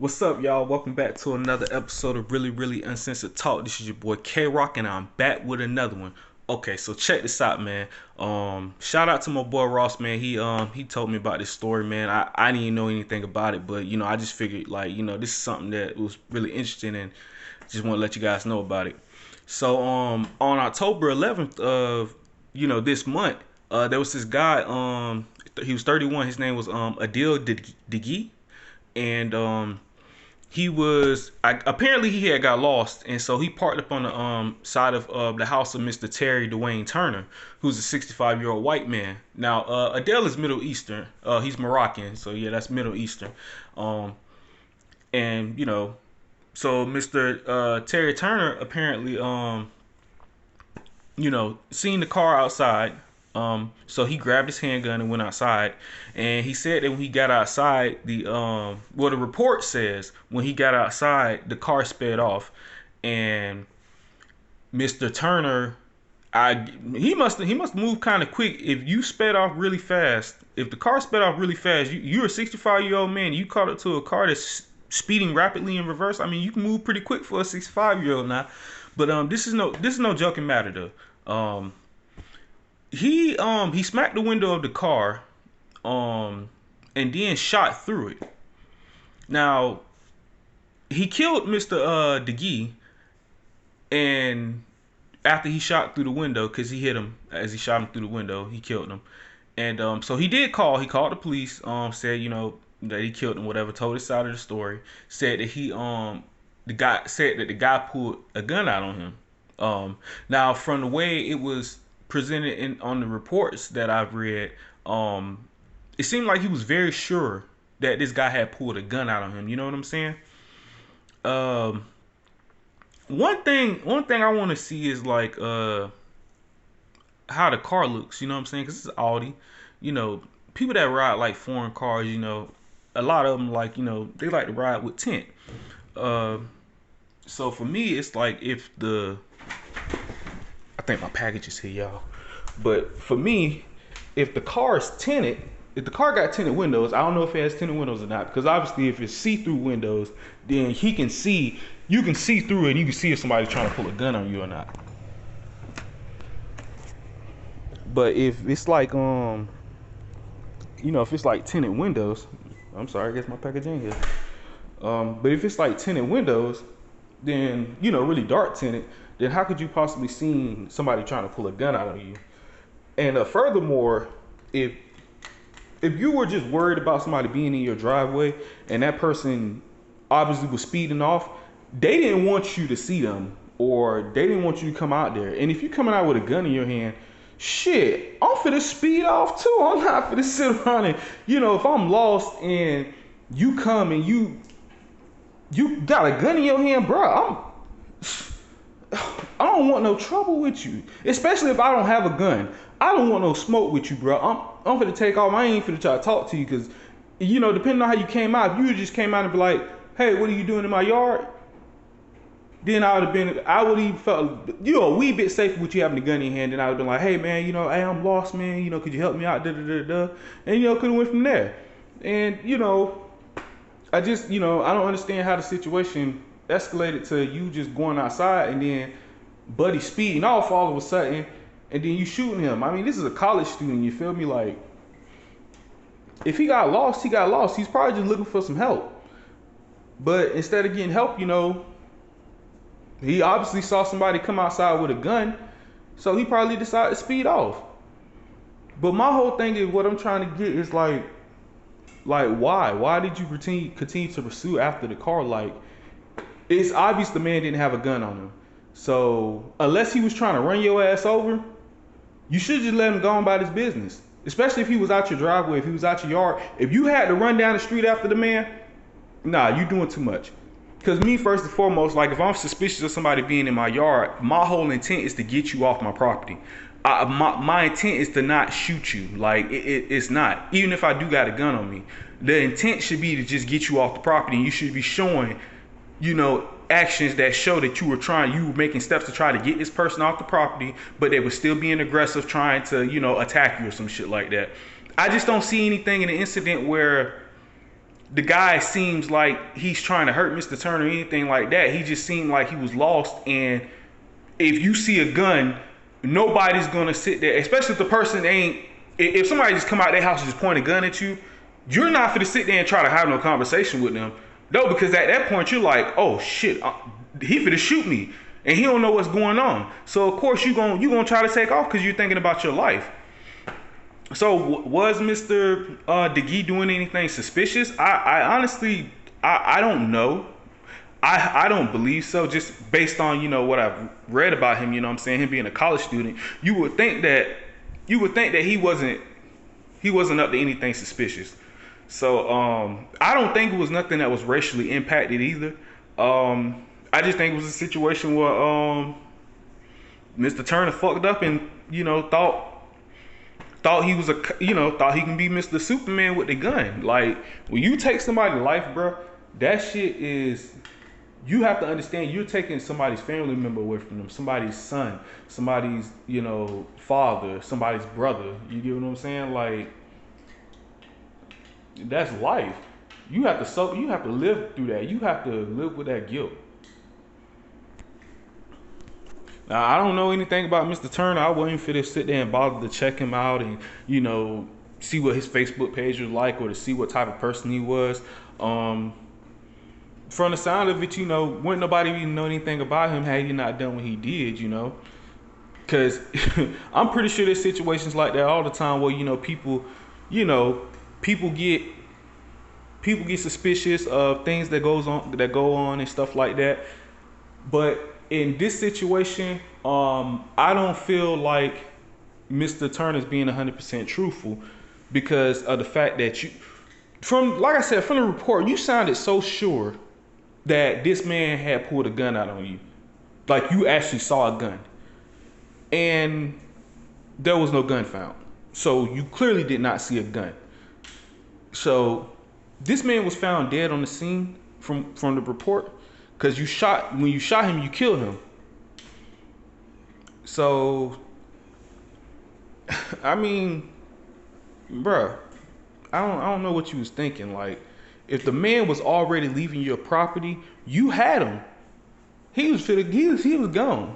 What's up, y'all? Welcome back to another episode of Really Uncensored Talk. This is your boy K-Rock, and I'm back with another one. Okay, so check this out, man. Shout out to my boy Ross, man. He told me about this story, man. I didn't even know anything about it, but I just figured this is something that was really interesting, and just want to let you guys know about it. So on October 11th of this month, there was this guy. He was 31. His name was Adil Dghoughi, and apparently he had got lost, and so he parked up on the side of the house of Mr. Terry Dwayne Turner, who's a 65-year-old white man. Now Adele is Middle Eastern. He's Moroccan, so yeah, that's Middle Eastern. And so Mr. Terry Turner apparently seen the car outside. So he grabbed his handgun and went outside, and he said that when he got outside, the report says when he got outside, the car sped off, and Mr. Turner, he must move kind of quick. If you sped off really fast, if the car sped off really fast, you're a 65-year-old man, you caught up to a car that's speeding rapidly in reverse. I mean, you can move pretty quick for a 65-year-old now, but this is no joking matter though. He smacked the window of the car, and then shot through it. Now he killed Mr. Dghoughi, and after he shot through the window, because he hit him as he shot him through the window, he killed him. And so he did call. He called the police. Said that he killed him. Whatever. Told his side of the story. Said that the guy pulled a gun out on him. Now from the way it was presented on the reports that I've read, it seemed like he was very sure that this guy had pulled a gun out on him. You know what I'm saying? One thing I want to see is like how the car looks. You know what I'm saying? Because it's Audi. People that ride like foreign cars, a lot of them they like to ride with tint. So for me, it's like I think my package is here, y'all. But for me, if the car is tinted, if the car got tinted windows, I don't know if it has tinted windows or not. Because obviously, if it's see-through windows, then you can see through it, and you can see if somebody's trying to pull a gun on you or not. But if it's like if it's like tinted windows, I'm sorry, I guess my package ain't here. But if it's like tinted windows, then really dark tinted, then how could you possibly see somebody trying to pull a gun out of you? And furthermore, if you were just worried about somebody being in your driveway and that person obviously was speeding off, they didn't want you to see them, or they didn't want you to come out there. And if you're coming out with a gun in your hand, shit, I'm finna speed off too. I'm not finna sit around and, if I'm lost and you come and you got a gun in your hand, bro, I don't want no trouble with you. Especially if I don't have a gun. I don't want no smoke with you, bro. I'm finna take off. I ain't finna try to talk to you, because, depending on how you came out, if you just came out and be like, hey, what are you doing in my yard? Then I would have even felt, a wee bit safer with you having a gun in your hand. Then I would have been like, hey, man, hey, I'm lost, man. Could you help me out? And, could have went from there. And, I just, I don't understand how the situation escalated to you just going outside and then buddy speeding off all of a sudden, and then you shooting him. I mean, this is a college student, you feel me? Like, if he got lost, he got lost. He's probably just looking for some help. But instead of getting help, he obviously saw somebody come outside with a gun, so he probably decided to speed off. But my whole thing is, what I'm trying to get is like why? Why did you continue to pursue after the car? Like, it's obvious the man didn't have a gun on him. So unless he was trying to run your ass over, you should just let him go on about his business. Especially if he was out your driveway, if he was out your yard. If you had to run down the street after the man, nah, you doing too much. Because me, first and foremost, like, if I'm suspicious of somebody being in my yard, my whole intent is to get you off my property. My intent is to not shoot you. Like, it's not. Even if I do got a gun on me, the intent should be to just get you off the property, and you should be showing, actions that show that you were making steps to try to get this person off the property, but they were still being aggressive, trying to, attack you or some shit like that. I just don't see anything in the incident where the guy seems like he's trying to hurt Mr. Turner or anything like that. He just seemed like he was lost. And if you see a gun, nobody's gonna sit there, especially if the person ain't. If somebody just come out their house and just point a gun at you, you're not gonna sit there and try to have no conversation with them. No, because at that point you're like, oh shit, he finna shoot me, and he don't know what's going on. So of course you gonna try to take off because you're thinking about your life. So was Mr. Dghoughi doing anything suspicious? I honestly, I don't know. I don't believe so. Just based on what I've read about him, what I'm saying, him being a college student, you would think that he wasn't up to anything suspicious. So I don't think it was nothing that was racially impacted either. I just think it was a situation where Mr. Turner fucked up and thought he was thought he can be Mr. Superman with the gun. Like, when you take somebody's life, bro, that shit is, you have to understand, you're taking somebody's family member away from them, somebody's son, somebody's father, somebody's brother. You get what I'm saying? Like, that's life. You have to live through that. You have to live with that guilt. Now, I don't know anything about Mr. Turner. I wasn't fit to sit there and bother to check him out and, see what his Facebook page was like or to see what type of person he was. From the sound of it, wouldn't nobody even know anything about him had he not done what he did, Because I'm pretty sure there's situations like that all the time where, people get suspicious of things that go on and stuff like that. But in this situation, I don't feel like Mr. Turner's being 100% truthful because of the fact that like I said, from the report, you sounded so sure that this man had pulled a gun out on you. Like, you actually saw a gun. And there was no gun found. So you clearly did not see a gun. So this man was found dead on the scene from the report. Because when you shot him, you killed him. So, I mean, bruh, I don't know what you was thinking. Like, if the man was already leaving your property, you had him. He was gone.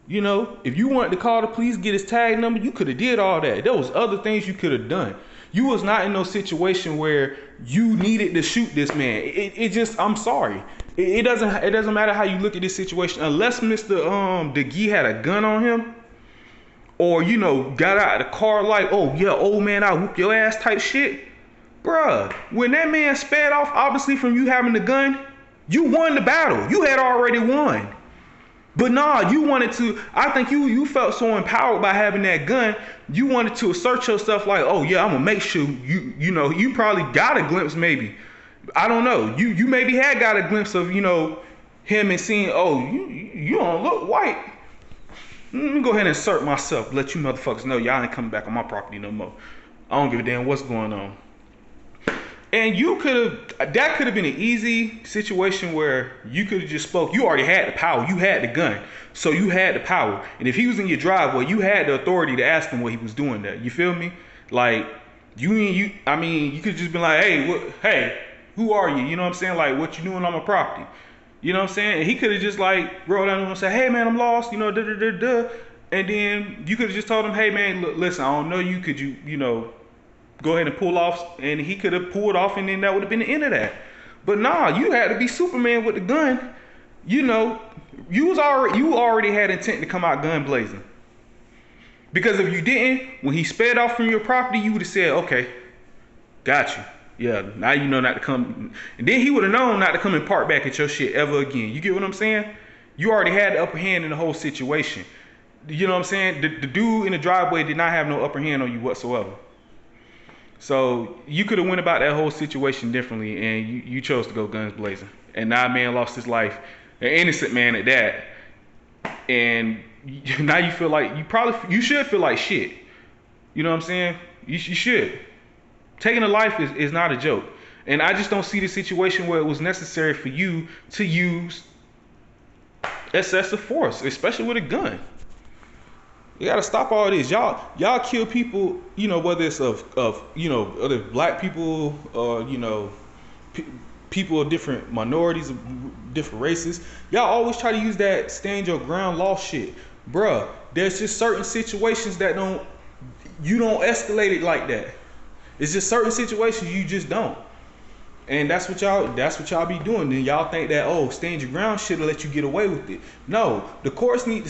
If you wanted to call the police, get his tag number, you could have did all that. There was other things you could have done. You was not in no situation where you needed to shoot this man. I'm sorry. It doesn't matter how you look at this situation, unless Mr. Dghoughi had a gun on him, or got out of the car like, oh yeah, old man, I'll whoop your ass type shit. Bruh, when that man sped off, obviously from you having the gun, you won the battle. You had already won. But nah, you wanted to, I think you felt so empowered by having that gun, you wanted to assert yourself like, oh yeah, I'm gonna make sure you probably got a glimpse maybe. I don't know. You maybe had got a glimpse of, him and seeing, oh, you don't look white. Let me go ahead and assert myself, let you motherfuckers know y'all ain't coming back on my property no more. I don't give a damn what's going on. And that could have been an easy situation where you could have just spoke. You already had the power. You had the gun. So you had the power. And if he was in your driveway, you had the authority to ask him what he was doing there. You feel me? Like, you could just be like, hey, who are you? You know what I'm saying? Like, what you doing on my property? You know what I'm saying? And he could have just like rolled down and said, hey man, I'm lost, And then you could have just told him, hey man, look, listen, I don't know you. Could you, go ahead and pull off? And he could have pulled off, and then that would have been the end of that. But nah, you had to be Superman with the gun. You already had intent to come out gun blazing. Because if you didn't, when he sped off from your property, you would have said, okay, got you. Yeah, now you know not to come. And then he would have known not to come and park back at your shit ever again. You get what I'm saying? You already had the upper hand in the whole situation. You know what I'm saying? The dude in the driveway did not have no upper hand on you whatsoever. So you could have went about that whole situation differently, and you chose to go guns blazing. And now a man lost his life, an innocent man at that. And now you feel like you should feel like shit. You know what I'm saying? You should. Taking a life is not a joke. And I just don't see the situation where it was necessary for you to use excessive force, especially with a gun. You gotta stop all this. Y'all kill people, you know, whether it's of you know, other black people or, you know, people of different minorities, of different races. Y'all always try to use that stand your ground law shit. Bruh, there's just certain situations that you don't escalate it like that. It's just certain situations you just don't. And that's what y'all be doing. Then y'all think that, oh, stand your ground shit'll let you get away with it. No, the courts need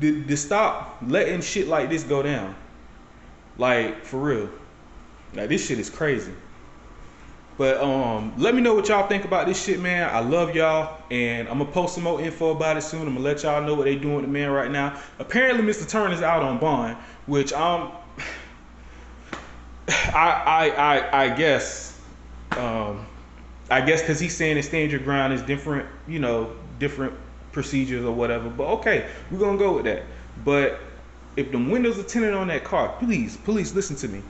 to stop letting shit like this go down. Like, for real. Like, this shit is crazy. But let me know what y'all think about this shit, man. I love y'all, and I'm gonna post some more info about it soon. I'm gonna let y'all know what they doing with the man right now. Apparently, Mr. Turner's out on bond, which I guess because he's saying that stand your ground is different, you know, different procedures or whatever. But okay, we're gonna go with that. But if the windows are tinted on that car, please listen to me.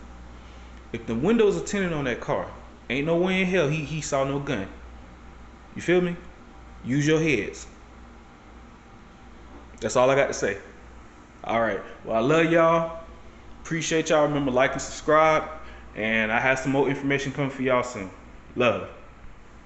If the windows are tinted on that car, ain't no way in hell he saw no gun. You feel me? Use your heads. That's all I got to say. All right. Well, I love y'all. Appreciate y'all. Remember, like and subscribe. And I have some more information coming for y'all soon. Love.